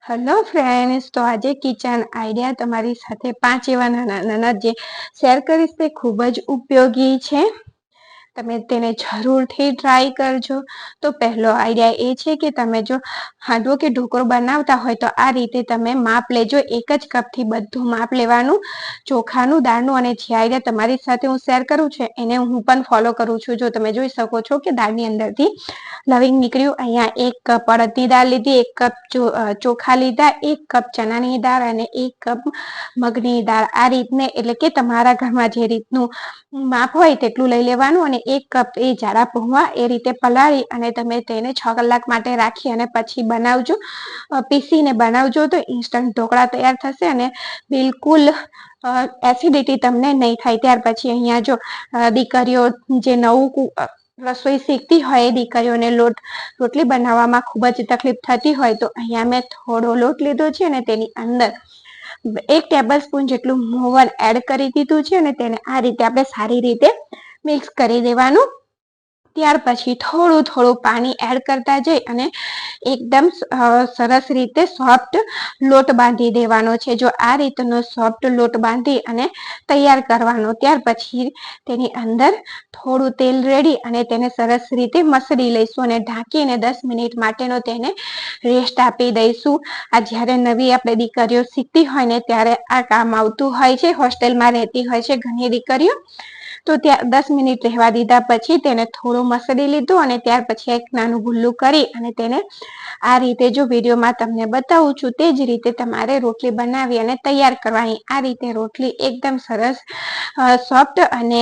Hello friends, તો આજે kitchen idea તમારી સાથે 5 એવા નાના નાના જે શેર કરીશ તે ખૂબ જ ઉપયોગી છે. તમે તેને જરૂરથી ટ્રાય કરજો. તો પહેલો આઈડિયા એ છે કે તમે જો હાંડવો કે ઢોકળો બનાવતા હોય તો આ રીતે તમે માપ લેજો. એક જ કપથી બધું માપ લેવાનું, ચોખાનું, દાળનું. અને જે આઈડિયા તમારી સાથે હું શેર કરું છું એને હું પણ ફોલો કરું છું. જો તમે જોઈ શકો છો કે દાળની અંદરથી લવિંગ નીકળ્યું. અહીંયા 1 કપ અડદની દાળ લીધી, 1 કપ ચોખા લીધા, 1 કપ ચણાની દાળ અને 1 કપ મગની દાળ. આ રીતને એટલે કે તમારા ઘરમાં જે રીતનું માપ હોય તેટલું લઈ લેવાનું. અને 1 કપ એ જાડા પૌવા એ રીતે પલાળી અને તમે તેને 6 કલાક માટે રાખી અને પછી બનાવજો. પીસીને બનાવજો તો ઇન્સ્ટન્ટ ઢોકળા તૈયાર થશે અને બિલકુલ એસિડિટી તમને નહીં થાય. ત્યાર પછી અહીંયા જો દીકરીઓ જે નવું રસોઈ શીખતી હોય એ દીકરીઓને રોટલી બનાવવામાં ખૂબ જ તકલીફ થતી હોય તો અહીંયા મેં થોડો લોટ લીધો છે અને તેની અંદર 1 ટેબલ સ્પૂન જેટલું મોવર એડ કરી દીધું છે અને તેને આ રીતે આપણે સારી રીતે મિક્સ કરી દેવાનું. ત્યાર પછી થોડું પાણી એડ કરતા જઈ અને એકદમ સરસ રીતે સોફ્ટ લોટ બાંધી દેવાનો છે. જો આ રીતનો સોફ્ટ લોટ બાંધી અને તૈયાર કરવાનો. ત્યાર પછી તેની અંદર થોડું તેલ રેડી અને તેને સરસ રીતે મસળી લઈશું અને ઢાંકીને 10 મિનિટ માટેનો તેને રેસ્ટ આપી દઈશું. આ જ્યારે નવી આપણે દીકરીઓ શીખતી હોય ને ત્યારે આ કામ આવતું હોય છે. હોસ્ટેલમાં રહેતી હોય છે ઘણી દીકરીઓ, તો ત્યાં 10 મિનિટ રહેવા દીધા પછી તેને થોડું મસળી લીધું અને ત્યાર પછી એક નાનું ગુલ્લું કરી અને તેને આ રીતે જો વિડીયોમાં તમને બતાવું છું તે જ રીતે તમારે રોટલી બનાવી અને તૈયાર કરવાની. આ રીતે રોટલી એકદમ સરસ સોફ્ટ અને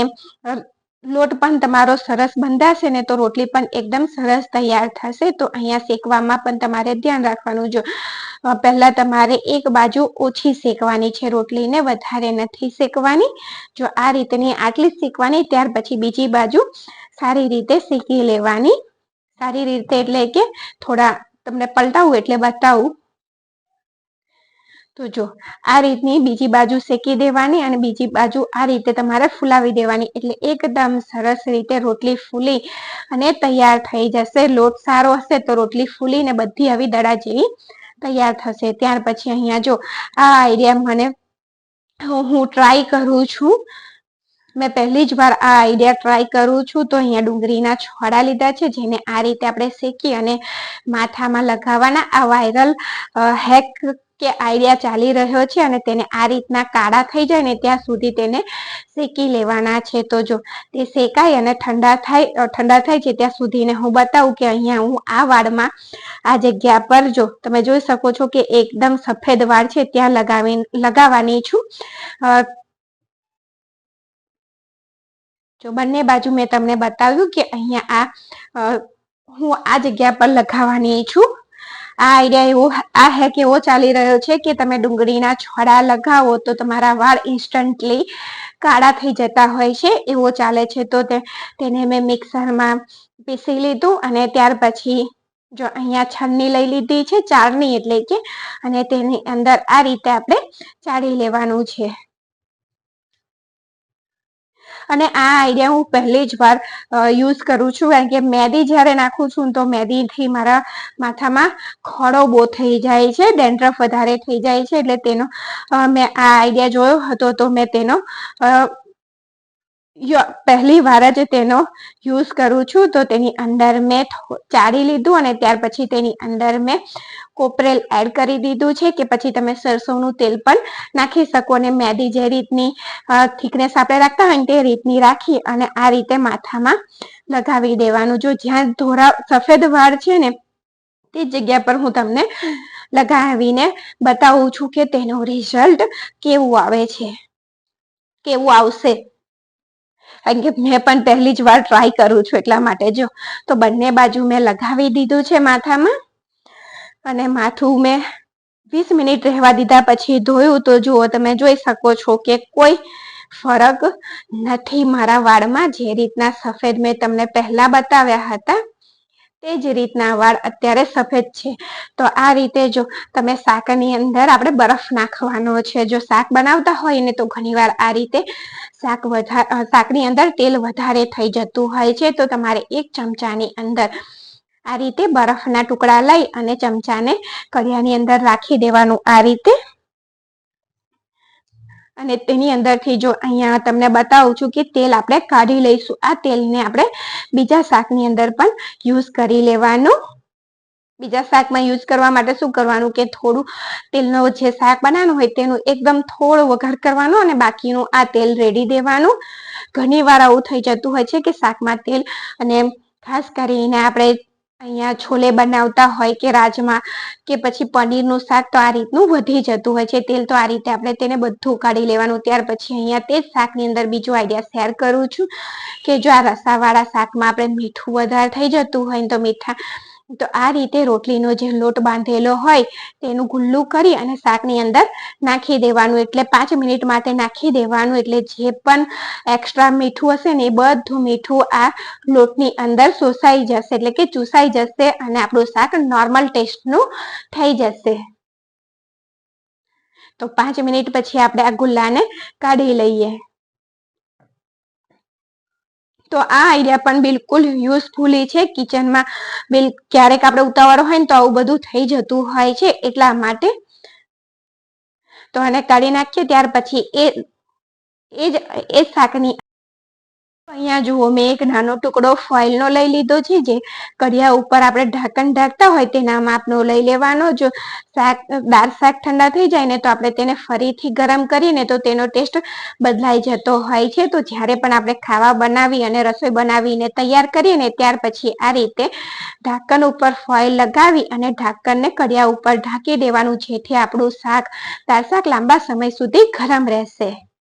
લોટ પણ તમારો સરસ બંધાશે ને તો રોટલી પણ એકદમ સરસ તૈયાર થશે. તો અહીંયા શેકવામાં પણ તમારે ધ્યાન રાખવાનું. જો પહેલા તમારે એક બાજુ ઓછી શેકવાની છે, રોટલીને વધારે નથી શેકવાની. જો આ રીતની આટલી જ શેકવાની. ત્યાર પછી બીજી બાજુ સારી રીતે શેકી લેવાની. સારી રીતે એટલે કે થોડા તમને પલટાવું એટલે બતાવું. તો જો આ રીતની બીજી બાજુ શેકી દેવાની અને બીજી બાજુ આ રીતે તમારે ફૂલાવી દેવાની. એટલે એકદમ સરસ રીતે રોટલી ફૂલી અને તૈયાર થઈ જશે. લોટ સારો હશે તો રોટલી ફૂલીને બધી આવી દડા જેવી તૈયાર થશે. ત્યાર પછી અહીંયા જો આ આઈડિયા હું ટ્રાય કરું છું. મેં પહેલી જ વાર આ આઈડિયા ટ્રાય કરું છું. તો અહીંયા ડુંગળીના છોડા લીધા છે જેને આ રીતે આપણે શેકી અને માથામાં લગાવવાના. આ વાયરલ હેક કે આઈડિયા ચાલી રહ્યો છે અને તેને આ રીતના કાળા થઈ જાય ને ત્યાં સુધી તેને શેકી લેવાના છે. તો જો તે શેકાય અને ઠંડા થાય છે ત્યાં સુધીને હું બતાવું કે અહીંયા હું આ વાળમાં આ જગ્યા પર જો તમે જોઈ શકો છો કે એકદમ સફેદ વાળ છે ત્યાં લગાવવાની છું. જો બંને બાજુ મેં તમને બતાવ્યું કે અહીંયા હું આ જગ્યા પર લગાવવાની છું. આ આઈડિયા આ હેક એવો ચાલી રહ્યો છે કે તમે ડુંગળીના છોડા લગાવો તો તમારા વાળ ઇન્સ્ટન્ટલી કાળા થઈ જતા હોય છે, એવો ચાલે છે. તો તેને મેં મિક્સરમાં પીસી લીધું અને ત્યાર પછી જો અહીંયા છન્ની લઈ લીધી છે, ચાળણી એટલે કે, અને તેની અંદર આ રીતે આપણે ચાળી લેવાનું છે. અને આ આઈડિયા હું પહેલી જ વાર યુઝ કરું છું કારણ કે મેદી જ્યારે નાખું છું તો મેદીથી મારા માથામાં ખોડો બહુ થઈ જાય છે, ડેન્ડ્રફ વધારે થઈ જાય છે. એટલે તેનો મેં આ આઈડિયા જોયો હતો તો મેં તેનો પહેલી વાર જ તેનો યુઝ કરું છું. તો તેની અંદર મેં ચાળી લીધું અને ત્યાર પછી તેની અંદર મેં કોપરેલ એડ કરી દીધું છે કે પછી તમે સરસોનું તેલ પણ નાખી શકો. અને મેદી જે રીતની થિકનેસ આપણે રાખતા હોય ને તે રીતની રાખી અને આ રીતે માથામાં લગાવી દેવાનું. જો જ્યાં સફેદ વાળ છે ને તે જગ્યા પર હું તમને લગાવીને બતાવું છું કે તેનું રિઝલ્ટ કેવું આવે છે, કેવું આવશે. કારણ કે મેં પણ પહેલી જ વાર ટ્રાય કરું છું એટલા માટે. જો તો બંને બાજુ મેં લગાવી દીધું છે માથામાં અને માથું મેં 20 મિનિટ રહેવા દીધા પછી ધોયું. તો જુઓ તમે જોઈ શકો છો કે કોઈ ફરક નથી મારા વાળમાં. જે રીતના સફેદ મેં તમને પહેલા બતાવ્યા હતા તે જ રીતના વાળ અત્યારે સફેદ છે. તો આ રીતે જો તમે શાકની અંદર આપણે બરફ નાખવાનો છે. જો શાક બનાવતા હોય ને તો ઘણીવાર આ રીતે શાકની અંદર તેલ વધારે થઈ જતું હોય છે. તો તમારે 1 ચમચાની અંદર આ રીતે બરફના ટુકડા લઈ અને ચમચાને કડિયાની અંદર રાખી દેવાનું આ રીતે. અને તેની અંદરથી જો અહીંયા તમને બતાવું છું કે તેલ આપણે કાઢી લઈશું. આ તેલને આપણે બીજા શાકની અંદર પણ યુઝ કરી લેવાનું. બીજા શાકમાં યુઝ કરવા માટે શું કરવાનું કે થોડું તેલનો જે શાક બનાવવાનું હોય તેનું એકદમ થોડો વઘાર કરવાનો અને બાકીનું આ તેલ રેડી દેવાનું. ઘણી વાર આવું થઈ જતું હોય છે કે શાકમાં તેલ, અને ખાસ કરીને આપણે અહીંયા છોલે બનાવતા હોય કે રાજમા કે પછી પનીરનું શાક તો આ રીતનું વધી જતું હોય છે તેલ. તો આ રીતે આપણે તેને બધું કાઢી લેવાનું. ત્યાર પછી અહીંયા તે જ શાકની અંદર બીજો આઈડિયા શેર કરું છું કે જો આ રસાવાળા શાકમાં આપણે મીઠું વધારે થઈ જતું હોય તો તો આ રીતે રોટલીનો જે લોટ બાંધેલો હોય તેનું ગુલ્લું કરી અને શાકની અંદર નાખી દેવાનું. એટલે 5 મિનિટ માટે નાખી દેવાનું. એટલે જે પણ એક્સ્ટ્રા મીઠું હશે ને એ બધું મીઠું આ લોટની અંદર શોષાઈ જશે, એટલે કે ચૂસાઈ જશે અને આપણું શાક નોર્મલ ટેસ્ટનું થઈ જશે. તો 5 મિનિટ પછી આપણે આ ગુલ્લાને કાઢી લઈએ. તો આ આઈડિયા પણ બિલકુલ યુઝફુલ છે કિચનમાં. ક્યારેક આપણે ઉતાવળ હોય ને તો આવું બધું થઈ જતું હોય છે, એટલા માટે. તો આને કાઢી નાખીએ. ત્યાર પછી એ શાકની અહીંયા જુઓ મેં એક નાનો ટુકડો ફોઇલનો લઈ લીધો છે, જે કડિયા ઉપર આપણે ઢાંકણ ઢાંકતા હોય તેના માપનો લઈ લેવાનો. જો દાળ શાક ઠંડા થઈ જાય ને તો આપણે તેને ફરીથી ગરમ કરીને તો તેનો ટેસ્ટ બદલાઈ જતો હોય છે. તો જ્યારે પણ આપણે ખાવા બનાવી અને રસોઈ બનાવીને તૈયાર કરીએ ને ત્યાર પછી આ રીતે ઢાંકણ ઉપર ફોઇલ લગાવી અને ઢાંકણને કડિયા ઉપર ઢાંકી દેવાનું, જેથી આપણું દાળ શાક લાંબા સમય સુધી ગરમ રહેશે.